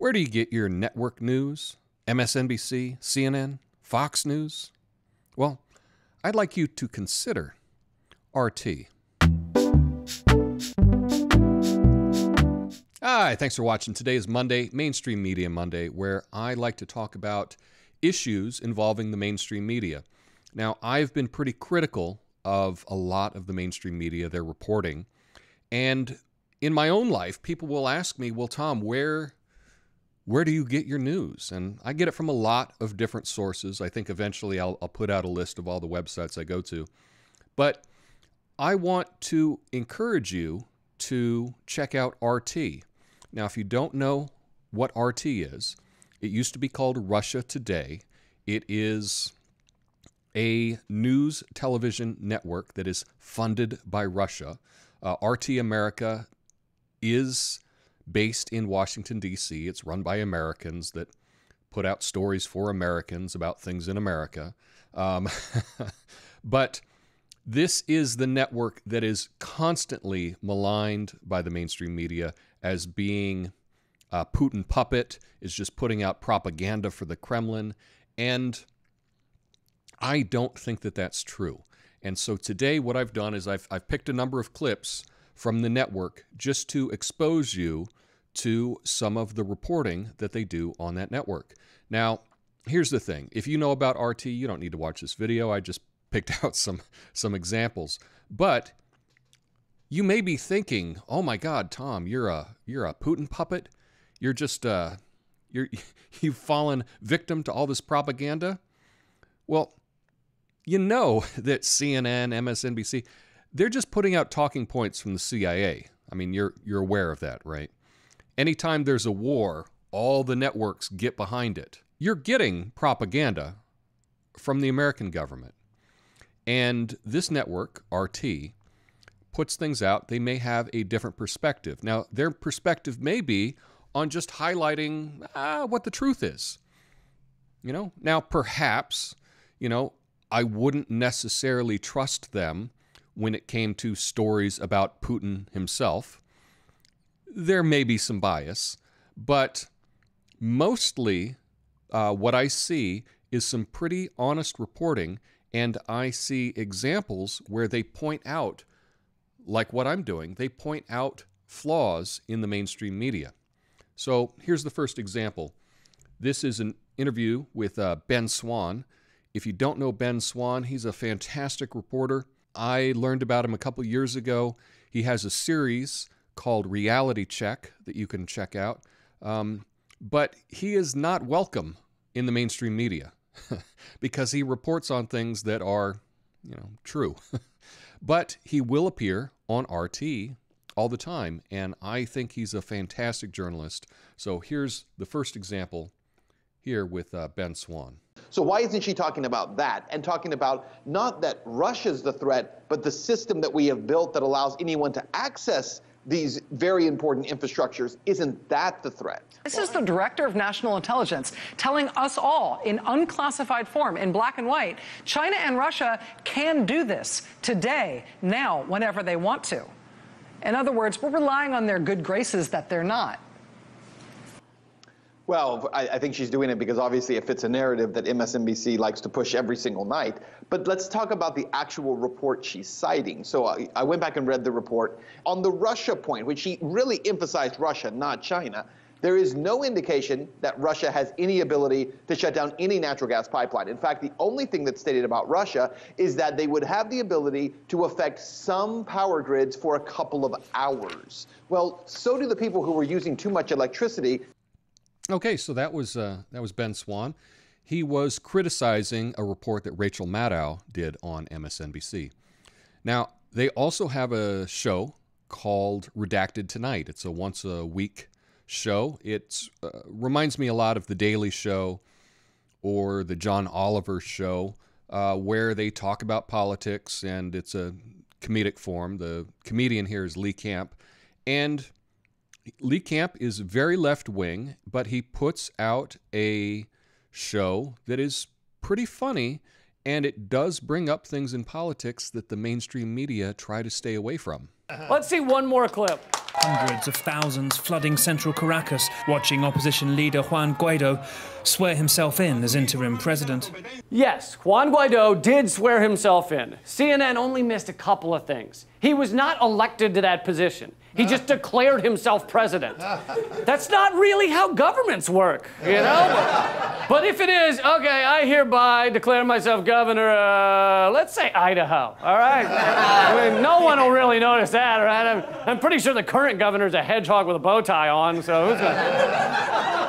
Where do you get your network news? MSNBC, CNN, Fox News? Well, I'd like you to consider RT. Hi, thanks for watching. Today is Monday, Mainstream Media Monday, where I like to talk about issues involving the mainstream media. Now, I've been pretty critical of a lot of the mainstream media, their reporting. And in my own life, people will ask me, well, Tom, where do you get your news? And I get it from a lot of different sources. I think eventually I'll put out a list of all the websites I go to. But I want to encourage you to check out RT. Now, if you don't know what RT is, it used to be called Russia Today. It is a news television network that is funded by Russia. RT America is based in Washington, D.C. It's run by Americans that put out stories for Americans about things in America. But this is the network that is constantly maligned by the mainstream media as being a Putin puppet, is just putting out propaganda for the Kremlin. And I don't think that that's true. And so today what I've done is I've picked a number of clips from the network just to expose you to some of the reporting that they do on that network. Now, here's the thing. If you know about RT, you don't need to watch this video. I just picked out some examples. But you may be thinking, oh my God, Tom, you're a Putin puppet? You're just you've fallen victim to all this propaganda? Well, you know that CNN, MSNBC, they're just putting out talking points from the CIA. I mean, you're aware of that, right? Anytime there's a war, all the networks get behind it. You're getting propaganda from the American government. And this network, RT, puts things out. They may have a different perspective. Now, their perspective may be on just highlighting what the truth is. Now perhaps, I wouldn't necessarily trust them when it came to stories about Putin himself. There may be some bias, but mostly what I see is some pretty honest reporting, and I see examples where they point out, like what I'm doing, they point out flaws in the mainstream media. So here's the first example. This is an interview with Ben Swann. If you don't know Ben Swann, he's a fantastic reporter. I learned about him a couple years ago. He has a series called Reality Check that you can check out. But he is not welcome in the mainstream media because he reports on things that are, true. But he will appear on RT all the time, and I think he's a fantastic journalist. So here's the first example here with Ben Swann. So why isn't she talking about that and talking about not that Russia's the threat, but the system that we have built that allows anyone to access these very important infrastructures? Isn't that the threat? This is the director of national intelligence telling us all in unclassified form, in black and white, China and Russia can do this today, now, whenever they want to. In other words, we're relying on their good graces that they're not. Well, I think she's doing it because obviously it fits a narrative that MSNBC likes to push every single night. But let's talk about the actual report she's citing. So I went back and read the report. On the Russia point, which she really emphasized Russia, not China, there is no indication that Russia has any ability to shut down any natural gas pipeline. In fact, the only thing that's stated about Russia is that they would have the ability to affect some power grids for a couple of hours. Well, so do the people who were using too much electricity. Okay, so that was Ben Swann. He was criticizing a report that Rachel Maddow did on MSNBC. Now, they also have a show called Redacted Tonight. It's a once-a-week show. It reminds me a lot of The Daily Show or the John Oliver Show, where they talk about politics, and it's a comedic form. The comedian here is Lee Camp, and Lee Camp is very left-wing, but he puts out a show that is pretty funny And it does bring up things in politics that the mainstream media try to stay away from. Let's see one more clip. Hundreds of thousands flooding central Caracas, watching opposition leader Juan Guaido swear himself in as interim president. Yes, Juan Guaido did swear himself in. CNN only missed a couple of things. He was not elected to that position. He just declared himself president. That's not really how governments work, you know? But if it is, okay, I hereby declare myself governor, let's say Idaho, all right? I mean, no one will really notice that, right? I'm pretty sure the current governor's a hedgehog with a bow tie on, so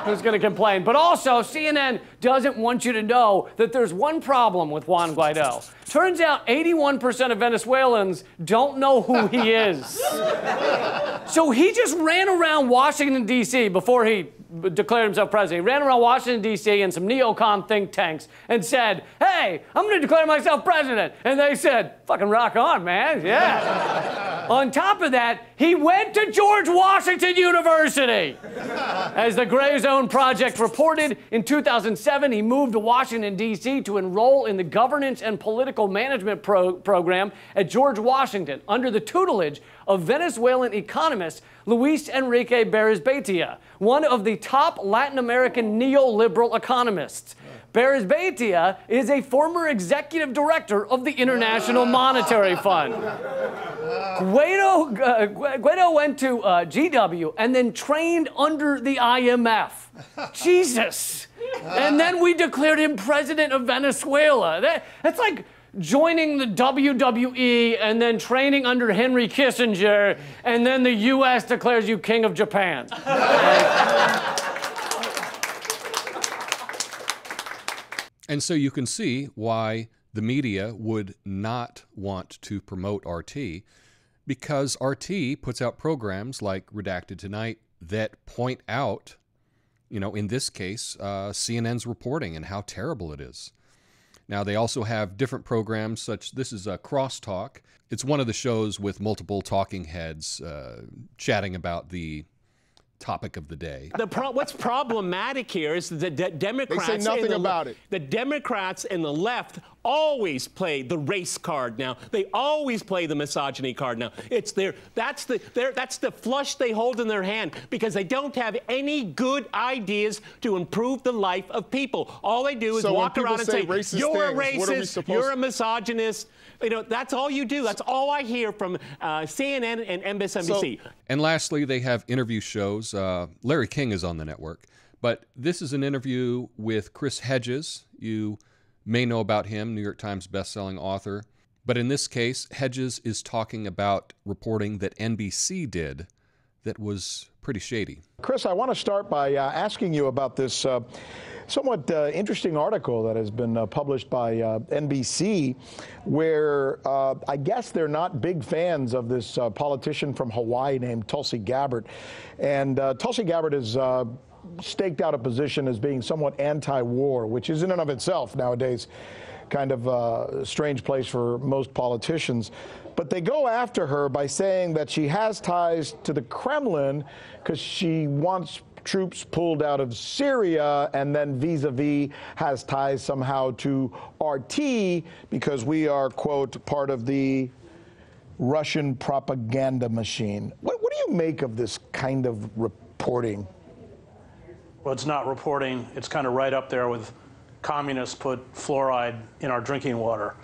who's gonna complain? But also, CNN doesn't want you to know that there's one problem with Juan Guaido. Turns out 81% of Venezuelans don't know who he is. So he just ran around Washington, D.C. before he declared himself president. He ran around Washington, D.C. and some neocon think tanks and said, hey, I'm going to declare myself president. And they said, fucking rock on, man. Yeah. On top of that, he went to George Washington University. As the Gray Zone Project reported, in 2007, he moved to Washington, D.C. to enroll in the governance and political management program at George Washington under the tutelage of Venezuelan economist Luis Enrique Berisbeitia, one of the top Latin American neoliberal economists. Berisbeitia is a former executive director of the International Monetary Fund. Guaido went to GW and then trained under the IMF. Jesus. And then we declared him president of Venezuela. That's like joining the WWE and then training under Henry Kissinger, and then the U.S. declares you king of Japan. And so you can see why the media would not want to promote RT, because RT puts out programs like Redacted Tonight that point out, you know, in this case, CNN's reporting and how terrible it is. Now, they also have different programs such, this is a Crosstalk. It's one of the shows with multiple talking heads chatting about the topic of the day. What's problematic here is that the Democrats... They say nothing about it. The Democrats and the left always play the race card now. They always play the misogyny card now. It's that's the flush they hold in their hand, because they don't have any good ideas to improve the life of people. All they do is walk around and say, you're a racist, you're a misogynist. You know, that's all you do. That's all I hear from CNN and MSNBC. And lastly, they have interview shows. Larry King is on the network. But this is an interview with Chris Hedges. You may know about him, New York Times bestselling author. But in this case, Hedges is talking about reporting that NBC did that was pretty shady. Chris, I want to start by asking you about this somewhat interesting article that has been published by NBC, where I guess they're not big fans of this politician from Hawaii named Tulsi Gabbard. And Tulsi Gabbard has staked out a position as being somewhat anti-war, which is in and of itself nowadays kind of a strange place for most politicians. But they go after her by saying that she has ties to the Kremlin because she wants troops pulled out of Syria, and then vis-a-vis has ties somehow to RT because we are, quote, part of the Russian propaganda machine. What do you make of this kind of reporting? Well, it's not reporting. It's kind of right up there with communists put fluoride in our drinking water.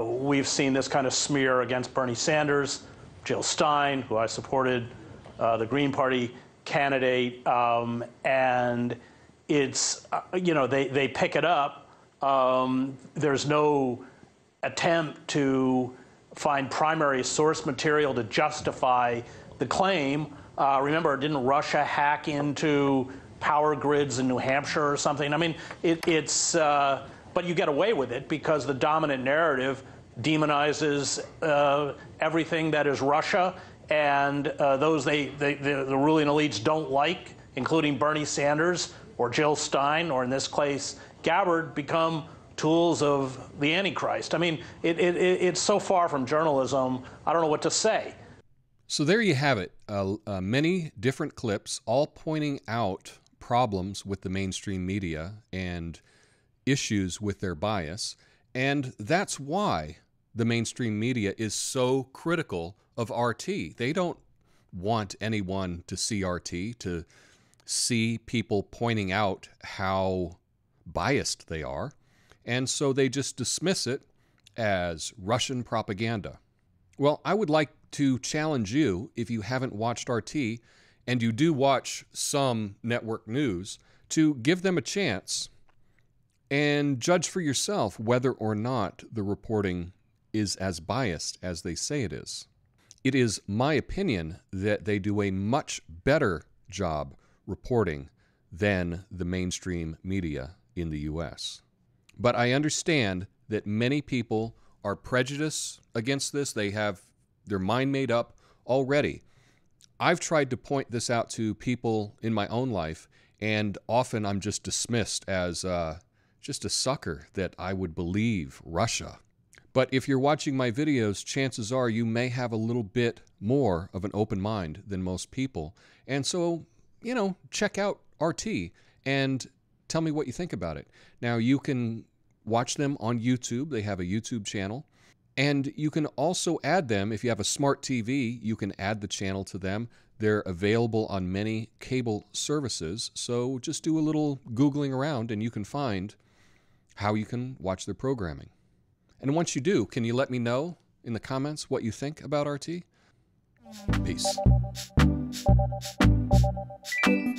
We've seen this kind of smear against Bernie Sanders, Jill Stein, who I supported, the Green Party candidate, and it's, you know, they pick it up. There's no attempt to find primary source material to justify the claim. Remember, didn't Russia hack into power grids in New Hampshire or something? I mean, but you get away with it because the dominant narrative demonizes everything that is Russia, and those the ruling elites don't like, including Bernie Sanders or Jill Stein, or in this case, Gabbard, become tools of the Antichrist. I mean, it's so far from journalism, I don't know what to say. So there you have it. Many different clips all pointing out problems with the mainstream media and issues with their bias. And that's why the mainstream media is so critical of RT. They don't want anyone to see RT, to see people pointing out how biased they are. And so they just dismiss it as Russian propaganda. Well, I would like to challenge you, if you haven't watched RT, and you do watch some network news, to give them a chance and judge for yourself whether or not the reporting is as biased as they say it is. It is my opinion that they do a much better job reporting than the mainstream media in the U.S. But I understand that many people are prejudiced against this. They have their mind made up already. I've tried to point this out to people in my own life, and often I'm just dismissed as just a sucker that I would believe Russia. But if you're watching my videos, chances are you may have a little bit more of an open mind than most people. And so, you know, check out RT and tell me what you think about it. Now, you can watch them on YouTube. They have a YouTube channel. And you can also add them, if you have a smart TV, you can add the channel to them. They're available on many cable services. So just do a little Googling around and you can find how you can watch their programming. And once you do, can you let me know in the comments what you think about RT? Peace.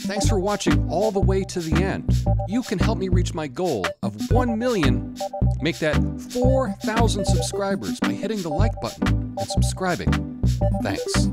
Thanks for watching all the way to the end. You can help me reach my goal of 1 million, make that 4,000 subscribers by hitting the like button and subscribing. Thanks.